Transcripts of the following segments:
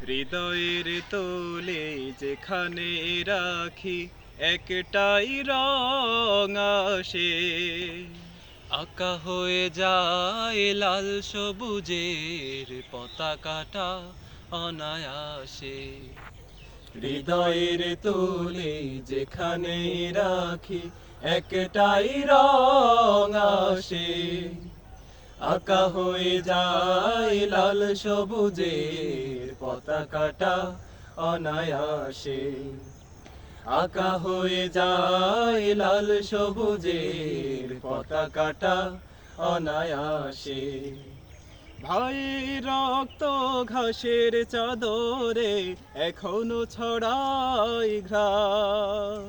হৃদয়ের তোলে যেখানে রাখি একটাই রং আসে, আঁকা হয়ে যায় লাল সবুজের পতাকাটা অনায়াসে। হৃদয়ের তোলে যেখানে রাখি একটাই রং আসে, আঁকা হয়ে যায় লাল সবুজের পতাকাটা অনায়াসে। আঁকা হয়ে যায় লাল সবুজের পতাকাটা অনায়াসে। ভাইয়ের রক্ত ঘাসের চাদরে এখনো ছড়ায় ঘ্রাণ,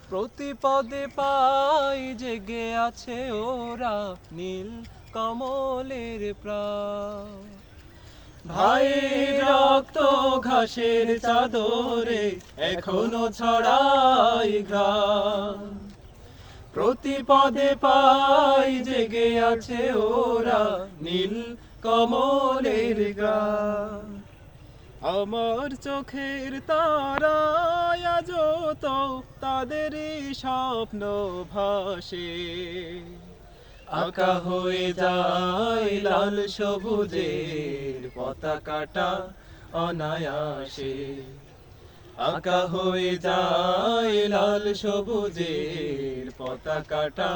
প্রতি পদে পাই জেগে আছে ওরা নীল কমলের প্রাণ। ভাইয়ের রক্ত ঘাসের চাদরে এখনো ছড়ায় ঘ্রাণ, প্রতি পদে পাই জেগে আছে ওরা নীল কমলের গান। আমার চোখের তারায় আজও তো তাদেরই স্বপ্ন ভাসে, আঁকা হয়ে যায় লাল সবুজের পতাকাটা অনায়াসে। আঁকা হয়ে যায় লাল সবুজের পতাকাটা